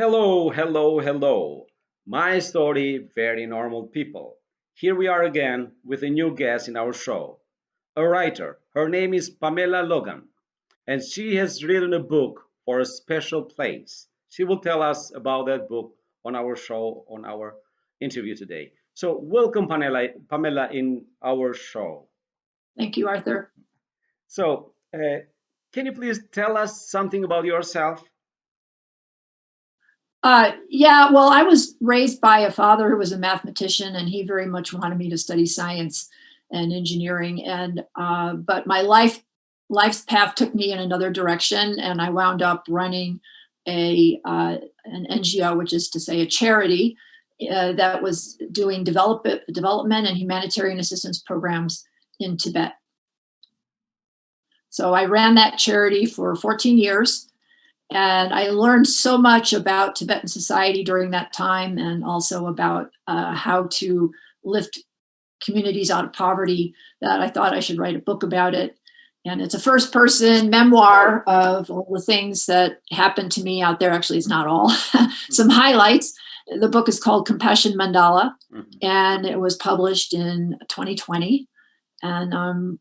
Hello, hello, hello. My story, very normal people. Here we are again with a new guest in our show, a writer. Her name is Pamela Logan, and she has written a book for a special place. She will tell us about that book on our show, on our interview today. So, welcome, Pamela in our show. Thank you, Arthur. So, can you please tell us something about yourself? Yeah, well, I was raised by a father who was a mathematician, and he very much wanted me to study science and engineering. And but my life's path took me in another direction, and I wound up running an NGO, which is to say a charity that was doing development and humanitarian assistance programs in Tibet. So I ran that charity for 14 years. And I learned so much about Tibetan society during that time, and also about how to lift communities out of poverty, that I thought I should write a book about it. And it's a first person memoir of all the things that happened to me out there. Actually, it's not all, some highlights. The book is called Compassion Mandala, and it was published in 2020. And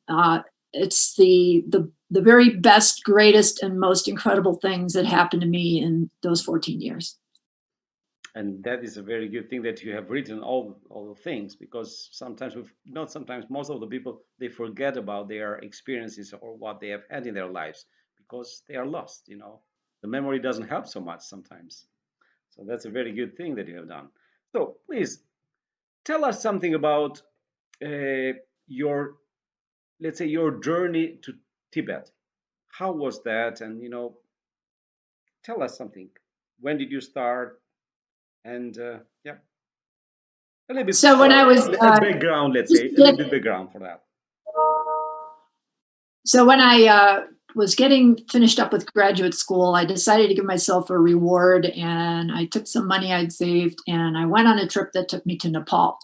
it's the very best, greatest, and most incredible things that happened to me in those 14 years. And that is a very good thing that you have written all the things, because sometimes we've not sometimes most of the people, they forget about their experiences or what they have had in their lives because they are lost. The memory doesn't help so much sometimes. So that's a very good thing that you have done. So please tell us something about your, let's say, your journey to Tibet. How was that? And tell us something. When did you start? And yeah, a little bit. So when I was background, let's say, a little bit background for that. So when I was getting finished up with graduate school, I decided to give myself a reward, and I took some money I'd saved, and I went on a trip that took me to Nepal.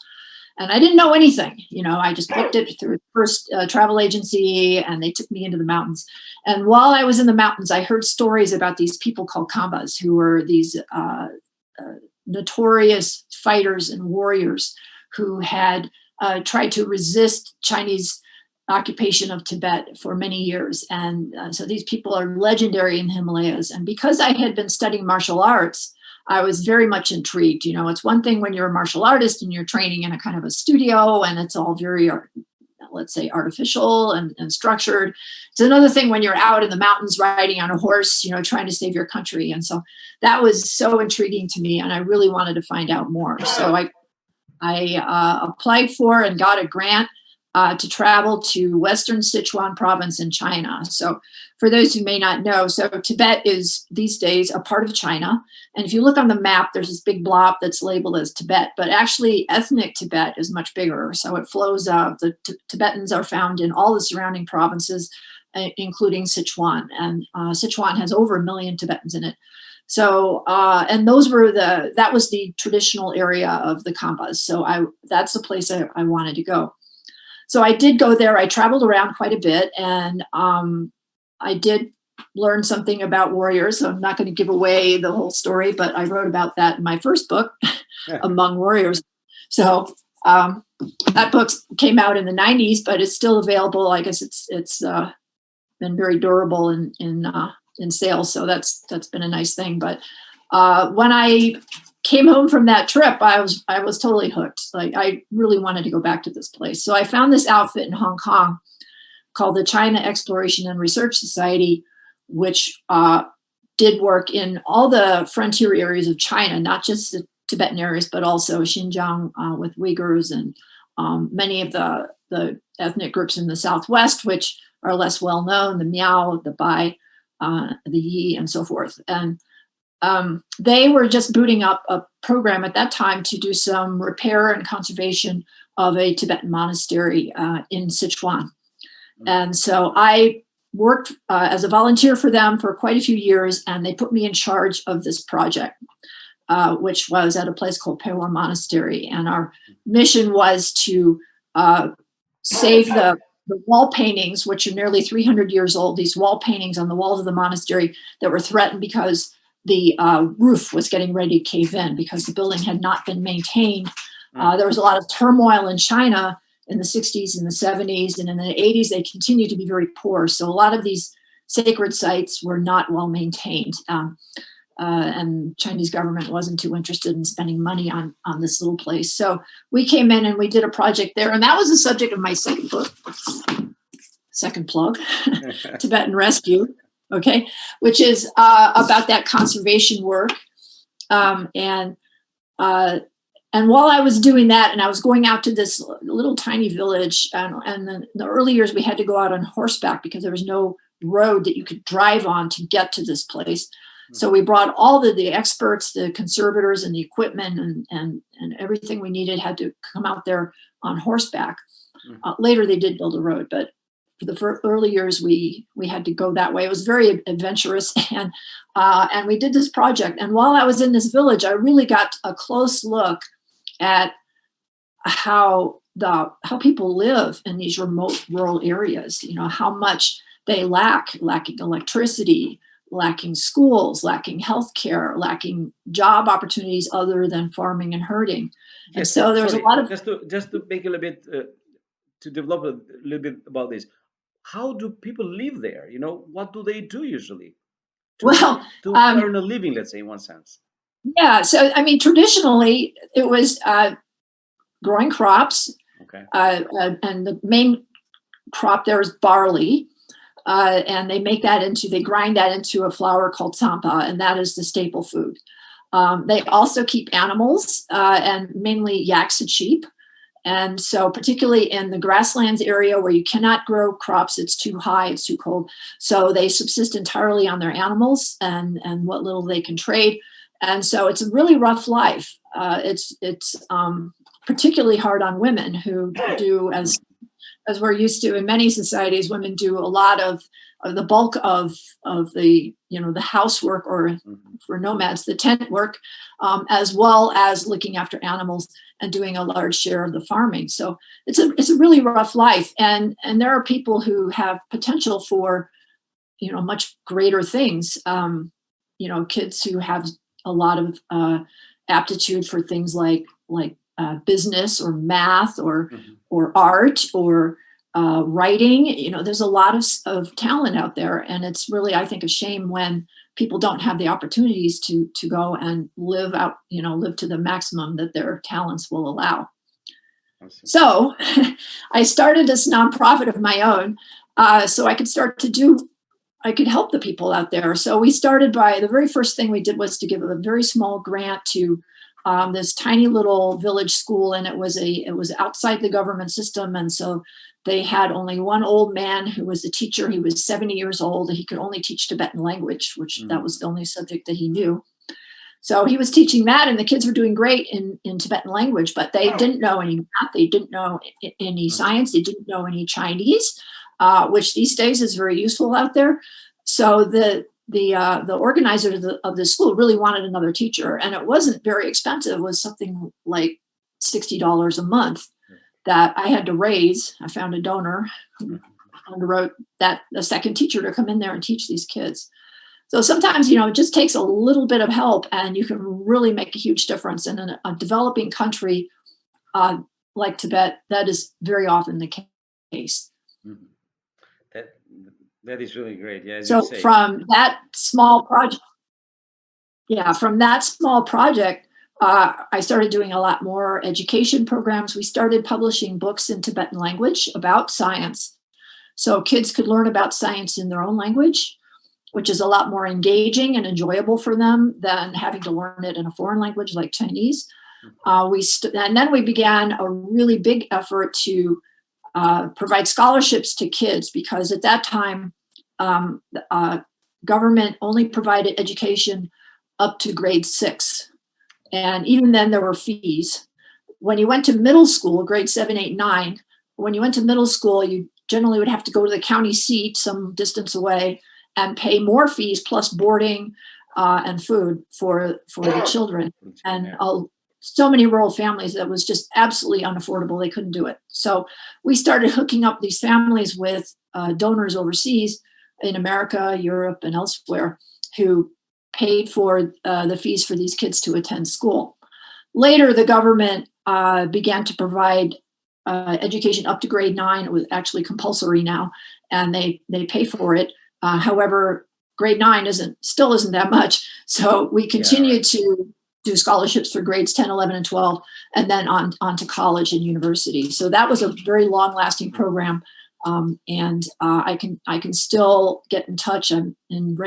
And I didn't know anything. I just booked it through the first travel agency, and they took me into the mountains. And while I was in the mountains, I heard stories about these people called Khambas, who were these notorious fighters and warriors who had tried to resist Chinese occupation of Tibet for many years. And so these people are legendary in the Himalayas. And because I had been studying martial arts, I was very much intrigued. It's one thing when you're a martial artist and you're training in a kind of a studio and it's all very, let's say, artificial and structured. It's another thing when you're out in the mountains riding on a horse, trying to save your country. And so that was so intriguing to me, and I really wanted to find out more. So I applied for and got a grant to travel to Western Sichuan province in China. So for those who may not know, so Tibet is these days a part of China. And if you look on the map, there's this big blob that's labeled as Tibet, but actually ethnic Tibet is much bigger. So it flows out. The Tibetans are found in all the surrounding provinces, including Sichuan. And Sichuan has over 1 million Tibetans in it. So, and that was the traditional area of the Khambas. So that's the place I wanted to go. So I did go there. I traveled around quite a bit, and I did learn something about warriors. So I'm not going to give away the whole story, but I wrote about that in my first book, Among Warriors. So that book came out in the 90s, but it's still available. I guess it's been very durable in sales. So that's been a nice thing. But when I came home from that trip, I was totally hooked. Like, I really wanted to go back to this place. So I found this outfit in Hong Kong called the China Exploration and Research Society, which did work in all the frontier areas of China, not just the Tibetan areas, but also Xinjiang with Uyghurs and many of the ethnic groups in the Southwest, which are less well known, the Miao, the Bai, the Yi, and so forth. And they were just booting up a program at that time to do some repair and conservation of a Tibetan monastery in Sichuan. And so I worked as a volunteer for them for quite a few years, and they put me in charge of this project, which was at a place called Pewa Monastery. And our mission was to save the wall paintings, which are nearly 300 years old, these wall paintings on the walls of the monastery that were threatened because the roof was getting ready to cave in because the building had not been maintained. Mm. There was a lot of turmoil in China in the 60s and the 70s, and in the 80s, they continued to be very poor. So a lot of these sacred sites were not well maintained. And Chinese government wasn't too interested in spending money on this little place. So we came in and we did a project there. And that was the subject of my second book, second plug, Tibetan Rescue, okay, which is about that conservation work. And while I was doing that, and I was going out to this little tiny village, and in the early years, we had to go out on horseback because there was no road that you could drive on to get to this place. So we brought all the experts, the conservators, and the equipment, and everything we needed had to come out there on horseback. Later, they did build a road, but for the early years, we had to go that way. It was very adventurous, and we did this project. And while I was in this village, I really got a close look at how people live in these remote rural areas. You know, how much they lacking electricity, lacking schools, lacking healthcare, lacking job opportunities other than farming and herding. And Yes, so there's a lot of just to make a little bit to develop a little bit about this. How do people live there? You know, what do they do usually well, to earn a living? Let's say, in one sense. yeah. So I mean, traditionally it was growing crops, Okay. and the main crop there is barley. And they grind that into a flour called tsampa, and that is the staple food. They also keep animals, and mainly yaks and sheep. And so particularly in the grasslands area where you cannot grow crops, it's too high, it's too cold. So they subsist entirely on their animals and what little they can trade. And so it's a really rough life. It's particularly hard on women who do, as we're used to in many societies, women do a lot of the bulk of the the housework, or for nomads, the tent work, as well as looking after animals and doing a large share of the farming. So it's a really rough life, and there are people who have potential for much greater things. Kids who have a lot of aptitude for things like business or math or art or writing. There's a lot of talent out there, and it's really, I think, a shame when people don't have the opportunities to go and live to the maximum that their talents will allow. So I started this nonprofit of my own, so I could help the people out there. So we started by, the very first thing we did was to give a very small grant to this tiny little village school, and it was outside the government system. And so they had only one old man who was the teacher. He was 70 years old. He could only teach Tibetan language, which that was the only subject that he knew. So he was teaching that, and the kids were doing great in Tibetan language, but they didn't know any math. They didn't know any science. They didn't know any Chinese, which these days is very useful out there. So the organizer of the school really wanted another teacher, and it wasn't very expensive. It was something like $60 a month that I had to raise. I found a donor who underwrote that a second teacher to come in there and teach these kids. So sometimes, it just takes a little bit of help, and you can really make a huge difference. And in a developing country like Tibet, that is very often the case. Mm-hmm. That is really great. Yeah. So from that small project, I started doing a lot more education programs. We started publishing books in Tibetan language about science, so kids could learn about science in their own language, which is a lot more engaging and enjoyable for them than having to learn it in a foreign language like Chinese. And then we began a really big effort to provide scholarships to kids, because at that time, government only provided education up to grade 6. And even then there were fees. When you went to middle school, grade 7, 8, 9, when you went to middle school, you generally would have to go to the county seat some distance away and pay more fees plus boarding and food for the children. And so many rural families, that was just absolutely unaffordable. They couldn't do it. So we started hooking up these families with donors overseas in America, Europe, and elsewhere, who paid for the fees for these kids to attend school. Later, the government began to provide education up to grade 9. It was actually compulsory now, and they pay for it. However, grade 9 still isn't that much. So we Yeah, right. continue to do scholarships for grades 10, 11, and 12, and then on to college and university. So that was a very long lasting program. And I can still get in touch. I'm in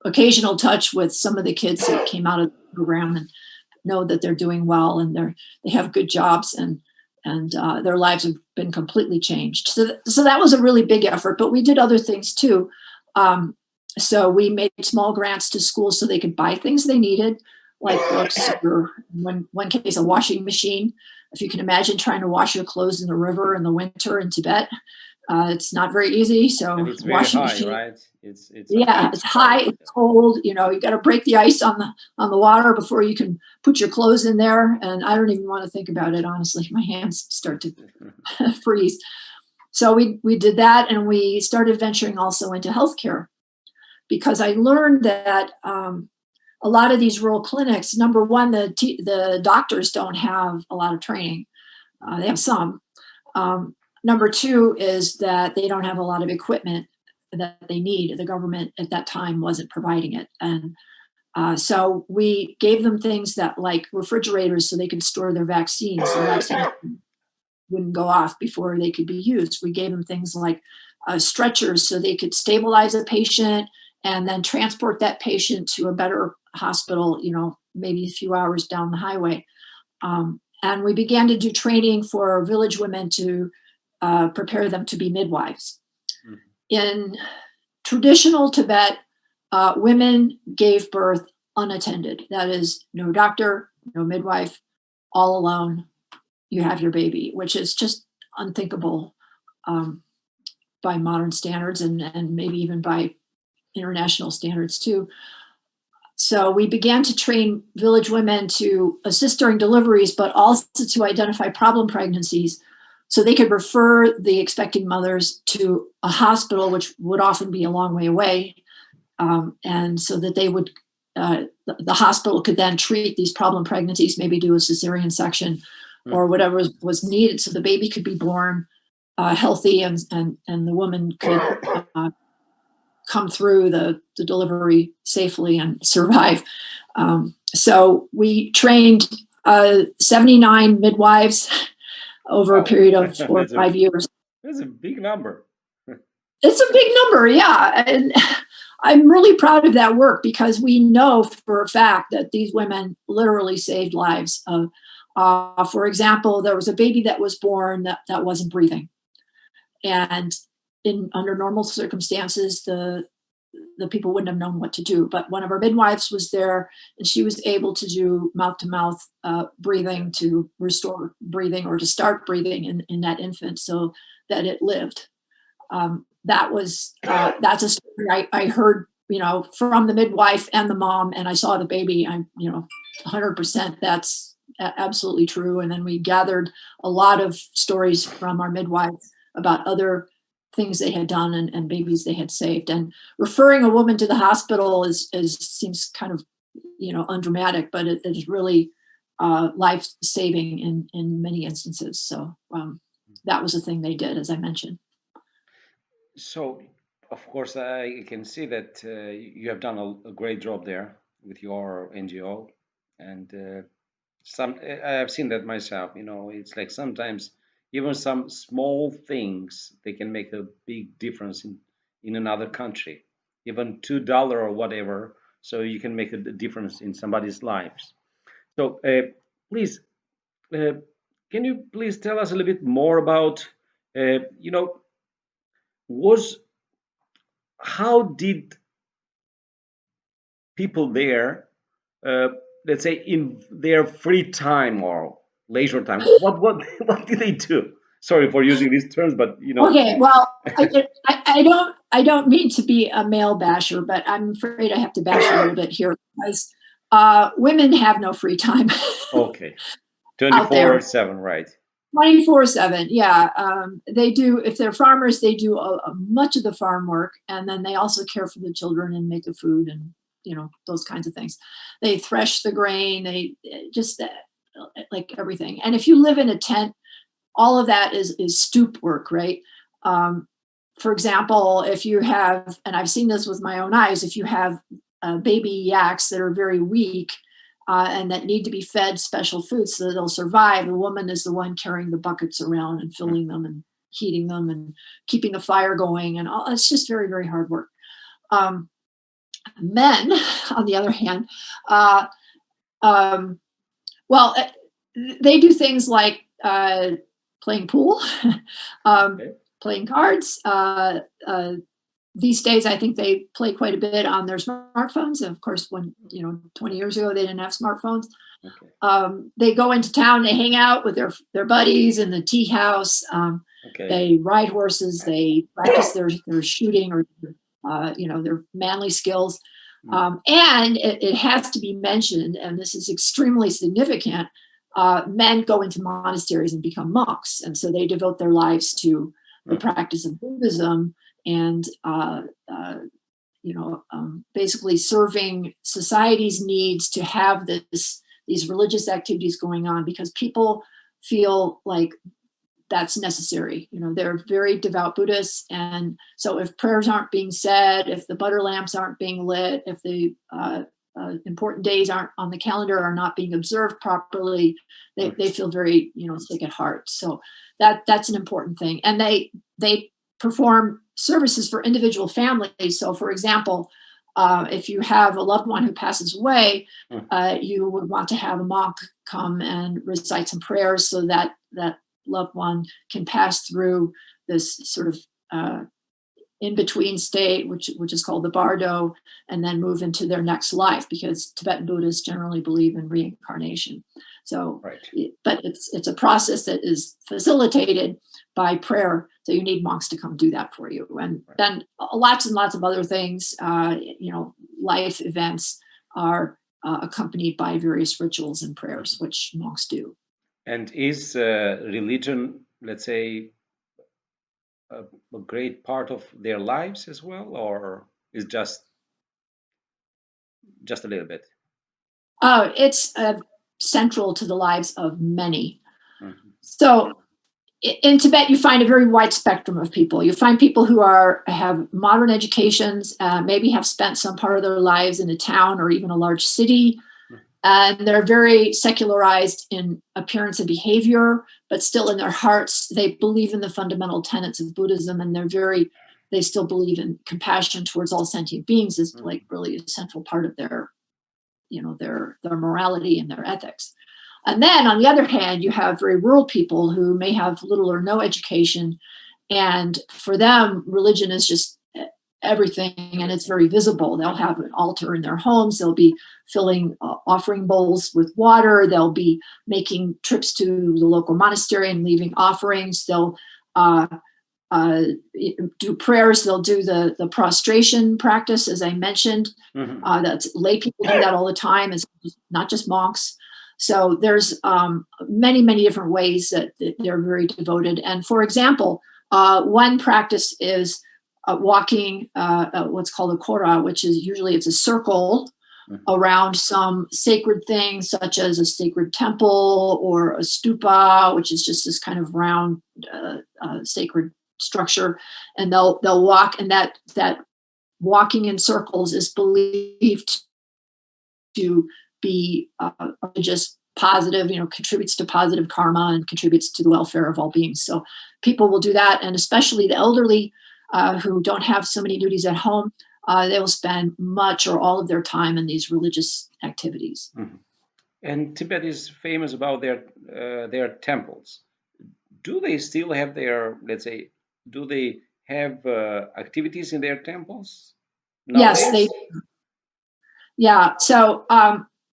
occasional touch with some of the kids that came out of the program, and know that they're doing well, and they have good jobs, and their lives have been completely changed. So that was a really big effort. But we did other things too. So we made small grants to schools so they could buy things they needed, like books, or in one case, a washing machine. If you can imagine trying to wash your clothes in the river in the winter in Tibet, it's not very easy. And So it's very washing high, machine, right? It's a yeah, heat it's high, place. it's cold. You know, you got to break the ice on the water before you can put your clothes in there. And I don't even want to think about it, honestly. My hands start to freeze. So we did that, and we started venturing also into healthcare, because I learned that a lot of these rural clinics, number one, the doctors don't have a lot of training. They have some. Number two is that they don't have a lot of equipment that they need. The government at that time wasn't providing it. And so we gave them things that, like refrigerators, so they could store their vaccines. The vaccines wouldn't go off before they could be used. We gave them things like stretchers, so they could stabilize a patient and then transport that patient to a better hospital, maybe a few hours down the highway. And we began to do training for village women to prepare them to be midwives. Mm-hmm. In traditional Tibet, women gave birth unattended. That is, no doctor, no midwife, all alone. You have your baby, which is just unthinkable by modern standards, and maybe even by international standards too. So we began to train village women to assist during deliveries, but also to identify problem pregnancies, so they could refer the expecting mothers to a hospital, which would often be a long way away, and so that they would, the hospital could then treat these problem pregnancies, maybe do a cesarean section or whatever was needed, so the baby could be born healthy, and the woman could come through the delivery safely and survive. So we trained 79 midwives over a period of 4 or 5 years. That's a big number. It's a big number, yeah. And I'm really proud of that work, because we know for a fact that these women literally saved lives. For example, there was a baby that was born that wasn't breathing. And under normal circumstances, the people wouldn't have known what to do. But one of our midwives was there, and she was able to do mouth-to-mouth breathing to restore breathing, or to start breathing in that infant so that it lived. That's a story I heard, from the midwife and the mom, and I saw the baby. I'm, 100% that's absolutely true. And then we gathered a lot of stories from our midwives about other things they had done, and babies they had saved. And referring a woman to the hospital seems kind of, undramatic, but it is really life-saving in many instances. So that was a thing they did, as I mentioned. So, of course, I can see that you have done a great job there with your NGO, and I have seen that myself. It's like sometimes even some small things, they can make a big difference in another country, even $2 or whatever. So you can make a difference in somebody's lives. So please, can you please tell us a little bit more about, was how did people there, uh, let's say in their free time or leisure time, what what did they do? Sorry for using these terms, but Okay, well, I don't mean to be a male basher, but I'm afraid I have to bash a little bit here, because women have no free time. Okay, out there. 24/7, right? 24/7, yeah. They do, if they're farmers, they do much of the farm work, and then they also care for the children and make the food, and those kinds of things. They thresh the grain. They just like everything. And if you live in a tent, all of that is stoop work, right? For example, if you have, and I've seen this with my own eyes, if you have baby yaks that are very weak and that need to be fed special foods so that they'll survive, the woman is the one carrying the buckets around and filling them and heating them and keeping the fire going, and all. It's just very, very hard work. Men, on the other hand, uh, um, well, they do things like playing pool, um, Okay. playing cards. These days, I think they play quite a bit on their smartphones. And of course, when 20 years ago, they didn't have smartphones. Okay. They go into town, they hang out with their buddies in the tea house. Okay. They ride horses, they practice their shooting or their manly skills. And it has to be mentioned, and this is extremely significant. Men go into monasteries and become monks, and so they devote their lives to the practice of Buddhism and basically serving society's needs to have these religious activities going on, because people feel like that's necessary. They're very devout Buddhists. And so if prayers aren't being said, if the butter lamps aren't being lit, if the important days aren't on the calendar, are not being observed properly, they feel very, sick at heart. So that's an important thing. And they perform services for individual families. So for example, if you have a loved one who passes away, you would want to have a monk come and recite some prayers so that loved one can pass through this sort of in-between state, which is called the bardo, and then move into their next life, because Tibetan Buddhists generally believe in reincarnation. So, but it's a process that is facilitated by prayer. So you need monks to come do that for you. And then lots and lots of other things, life events are accompanied by various rituals and prayers, which monks do. And is religion, let's say, a great part of their lives as well, or is just a little bit? It's central to the lives of many. So in Tibet, you find a very wide spectrum of people. You find people who have modern educations, maybe have spent some part of their lives in a town or even a large city. And they're very secularized in appearance and behavior, but still in their hearts, they believe in the fundamental tenets of Buddhism, and they still believe in compassion towards all sentient beings is like really a central part of their morality and their ethics. And then on the other hand, you have very rural people who may have little or no education, and for them, religion is just everything, and it's very visible. They'll have an altar in their homes. They'll be filling offering bowls with water. They'll be making trips to the local monastery and leaving offerings. They'll do prayers. They'll do the prostration practice, as I mentioned. That's lay people do that all the time. It's not just monks. So there's many, many different ways that they're very devoted. And for example, one practice is walking what's called a kora, which is usually it's a circle around some sacred thing, such as a sacred temple or a stupa, which is just this kind of round sacred structure. And they'll walk, and that walking in circles is believed to be just positive, contributes to positive karma and contributes to the welfare of all beings. So people will do that, and especially the elderly who don't have so many duties at home, they will spend much or all of their time in these religious activities. And Tibet is famous about their temples. Do they still have their, let's say, do they have activities in their temples nowadays? Yes, they. Yeah. So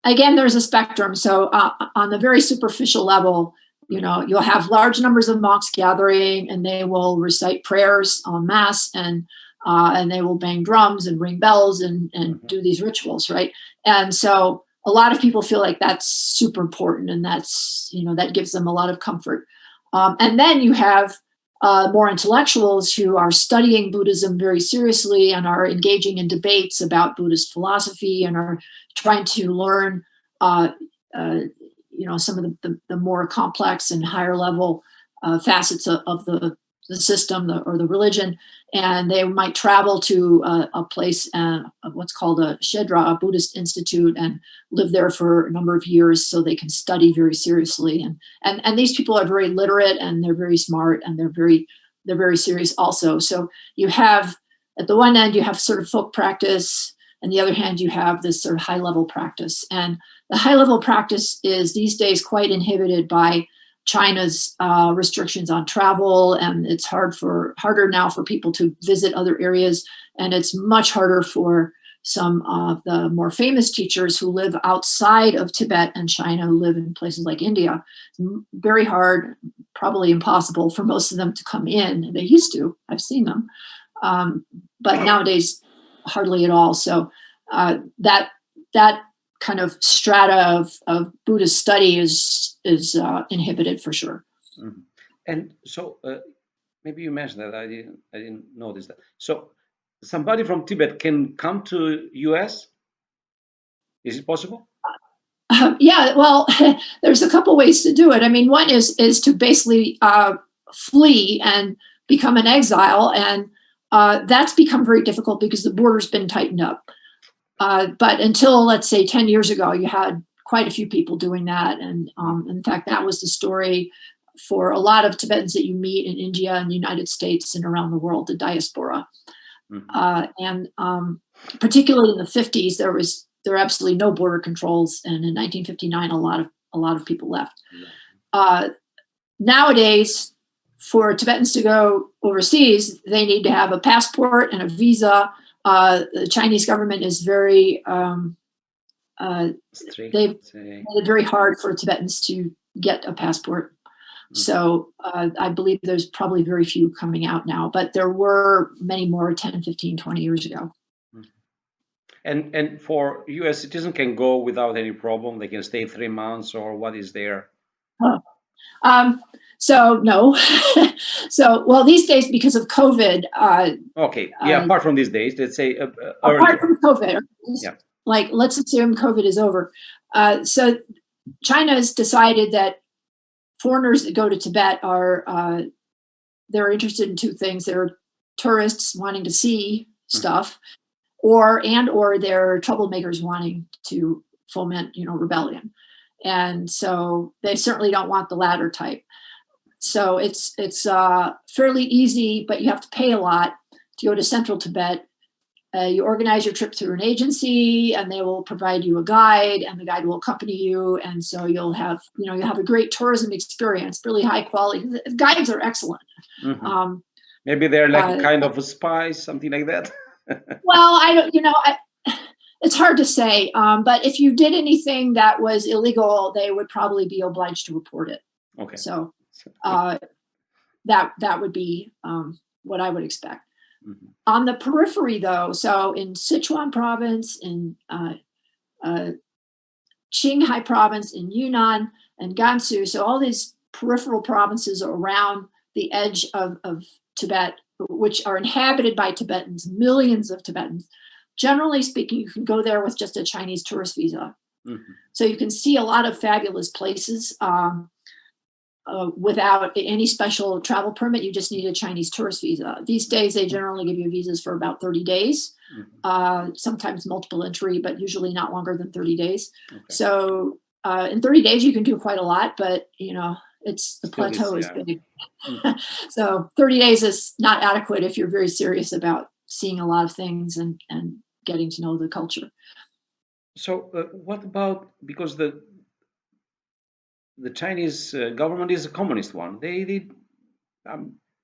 again, there's a spectrum. So on the very superficial level, you'll have large numbers of monks gathering, and they will recite prayers en masse, and they will bang drums and ring bells and do these rituals, right? And so a lot of people feel like that's super important, and that's that gives them a lot of comfort. And then you have more intellectuals who are studying Buddhism very seriously and are engaging in debates about Buddhist philosophy and are trying to learn, some of the more complex and higher level facets of the system or the religion. And they might travel to a place, what's called a Shedra, a Buddhist institute, and live there for a number of years so they can study very seriously. And these people are very literate and they're very smart and they're very serious also. So you have, at the one end, you have sort of folk practice, and the other hand, you have this sort of high level practice. And the high level practice is these days quite inhibited by China's restrictions on travel, and it's harder now for people to visit other areas, and it's much harder for some of the more famous teachers who live outside of Tibet and China, who live in places like India. Very hard, probably impossible for most of them to come in. They used to, I've seen them, but nowadays hardly at all. So that kind of strata of Buddhist study is inhibited for sure. Mm-hmm. And so maybe you mentioned that I didn't notice that. So somebody from Tibet can come to US? Is it possible? Yeah, well, there's a couple ways to do it. I mean, one is to basically flee and become an exile, and that's become very difficult because the border's been tightened up. But until, let's say, 10 years ago, you had quite a few people doing that. And in fact, that was the story for a lot of Tibetans that you meet in India and the United States and around the world, the diaspora. Mm-hmm. And particularly in the 50s, there were absolutely no border controls. And in 1959, a lot of people left. Nowadays, for Tibetans to go overseas, they need to have a passport and a visa. The Chinese government is very they've made it very hard for Tibetans to get a passport. Mm-hmm. So I believe there's probably very few coming out now, but there were many more 10, 15, 20 years ago. Mm-hmm. And for US citizens can go without any problem? They can stay 3 months, or what is there? So no. So, well, these days because of COVID. Okay. Yeah. Apart from these days, let's say. Apart from COVID, yeah. Like let's assume COVID is over. So China has decided that foreigners that go to Tibet are they're interested in two things. They're tourists wanting to see stuff, or they're troublemakers wanting to foment, rebellion. And so they certainly don't want the latter type. So it's fairly easy, but you have to pay a lot to go to central Tibet. You organize your trip through an agency, and they will provide you a guide, and the guide will accompany you. And so you'll have a great tourism experience, really high quality. The guides are excellent. Mm-hmm. Maybe they're like kind of a spies, something like that. Well, I don't, it's hard to say. But if you did anything that was illegal, they would probably be obliged to report it. Okay. So that would be what I would expect. Mm-hmm. On the periphery, though, so in Sichuan province, in Qinghai province, in Yunnan and Gansu, so all these peripheral provinces around the edge of Tibet, which are inhabited by Tibetans, millions of Tibetans. Generally speaking, you can go there with just a Chinese tourist visa. Mm-hmm. So you can see a lot of fabulous places without any special travel permit. You just need a Chinese tourist visa. These days, they generally give you visas for about 30 days, sometimes multiple entry, but usually not longer than 30 days. Okay. So in 30 days, you can do quite a lot, but the plateau is big. Mm-hmm. So 30 days is not adequate if you're very serious about seeing a lot of things and getting to know the culture. So what about, because the Chinese government is a communist one, they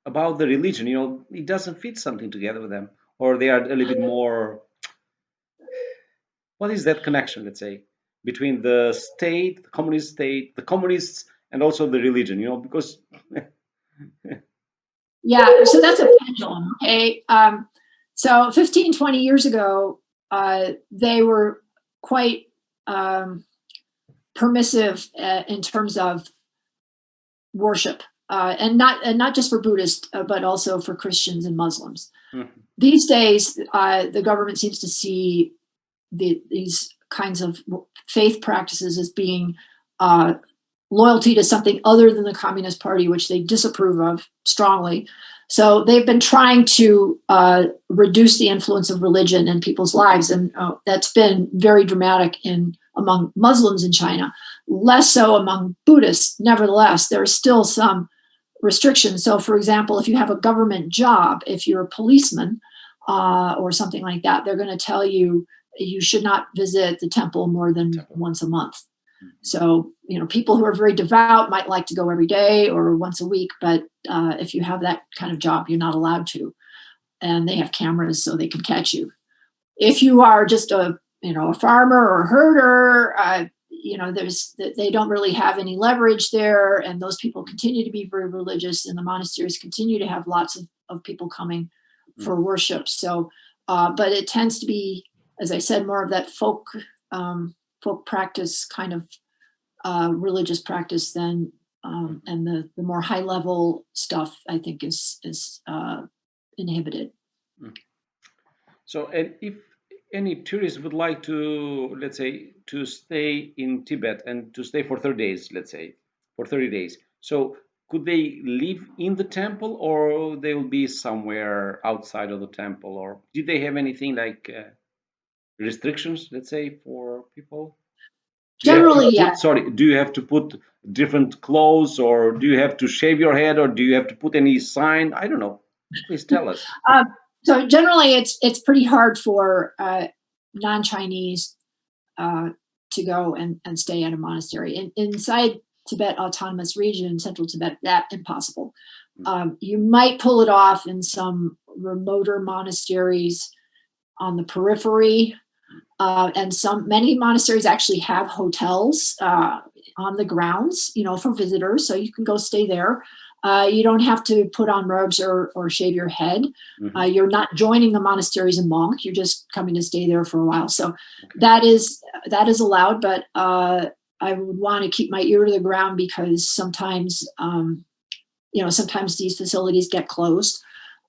about the religion, it doesn't fit something together with them, or they are a little bit more, what is that connection, let's say, between the state, the communists, and also the religion, because yeah, so that's a pendulum. Okay. So 15, 20 years ago, they were quite permissive in terms of worship. and not just for Buddhists, but also for Christians and Muslims. Mhm. These days, the government seems to see these kinds of faith practices as being uh, loyalty to something other than the Communist Party, which they disapprove of strongly. So they've been trying to reduce the influence of religion in people's lives, and that's been very dramatic among Muslims in China. Less so among Buddhists. Nevertheless, there are still some restrictions. So, for example, if you have a government job, if you're a policeman or something like that, they're going to tell you you should not visit the temple more than Temple. once a month. Mhm. So, people who are very devout might like to go every day or once a week, but if you have that kind of job, you're not allowed to. And they have cameras so they can catch you. If you are just a farmer or a herder, they don't really have any leverage there, and those people continue to be very religious, and the monasteries continue to have lots of people coming Mhm. for worship. So, but it tends to be, as I said, more of that folk practice kind of religious practice than Mhm. and the more high level stuff I think is inhibited. Mhm. So, and if any tourist would like to, let's say, to stay in Tibet and to stay for 30 days, let's say, for 30 days, so could they live in the temple or they will be somewhere outside of the temple? Or did they have anything like restrictions, let's say, for people? Do you have to Generally, yeah. put, sorry, do you have to put different clothes or do you have to shave your head or do you have to put any sign? I don't know. Please tell us. Um, so generally, it's pretty hard for non-Chinese uh, to go and stay at a monastery inside Tibet Autonomous Region, Central Tibet. That impossible. You might pull it off in some remoter monasteries on the periphery, and many monasteries actually have hotels on the grounds, for visitors, so you can go stay there. You don't have to put on robes or shave your head. Mhm. You're not joining the monastery as a monk. You're just coming to stay there for a while. So Okay. that is allowed, but I would want to keep my ear to the ground because sometimes these facilities get closed.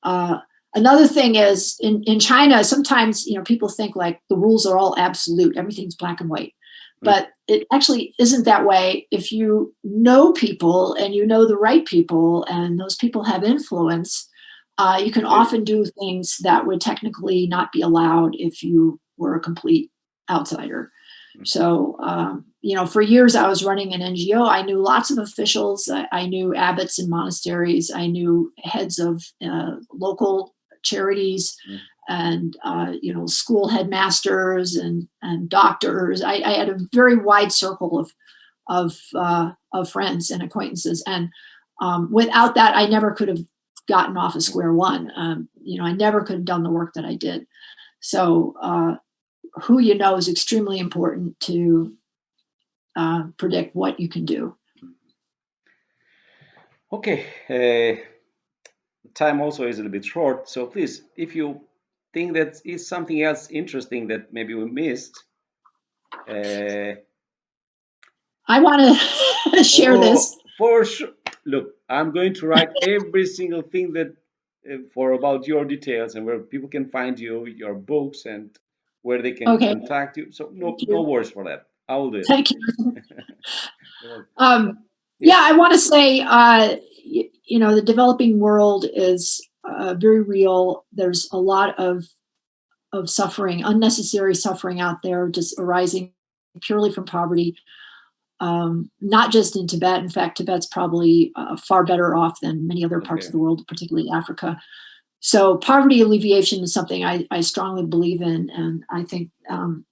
Uh, Another thing is in China, sometimes people think like the rules are all absolute, everything's black and white. Mm. But it actually isn't that way. If you know people and you know the right people, and those people have influence, you can often do things that would technically not be allowed if you were a complete outsider. So, for years I was running an NGO. I knew lots of officials. I knew abbots in monasteries. I knew heads of local charities Mm. and, school headmasters and doctors. I had a very wide circle of friends and acquaintances. And without that, I never could have gotten off of square one. I never could have done the work that I did. So, who you know is extremely important to predict what you can do. Okay, time also is a little bit short, so please, if you think that is something else interesting that maybe we missed, uh, I want to share this. oh, for sure. Look, I'm going to write every single thing that for about your details and where people can find you, your books, and where they can Okay, contact you. So thank no you. worries for that. I will do it. Thank you. Well, Yeah, yes. I want to say, the developing world is very real. There's a lot of suffering, unnecessary suffering out there, just arising purely from poverty. Not just in Tibet. In fact, Tibet's probably far better off than many other parts of Okay. the world, particularly Africa. So poverty alleviation is something I strongly believe in, and I think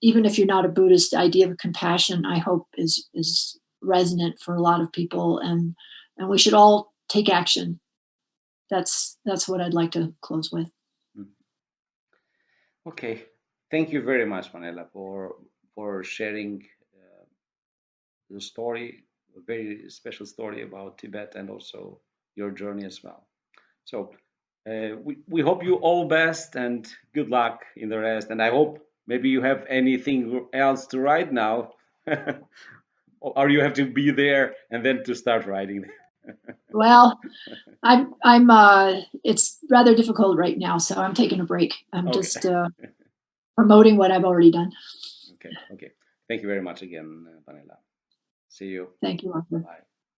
even if you're not a Buddhist, the idea of compassion, I hope, is resonant for a lot of people, and we should all take action. That's what I'd like to close with. Mm. Okay. Thank you very much, Manela, for sharing the story, a very special story about Tibet and also your journey as well. So we hope you all best and good luck in the rest. And I hope maybe you have anything else to write now, or you have to be there and then to start writing. Well, it's rather difficult right now, so I'm taking a break. I'm Okay. just promoting what I've already done. Okay. Okay. Thank you very much again, Pamela. See you. Thank you, Arthur. Bye.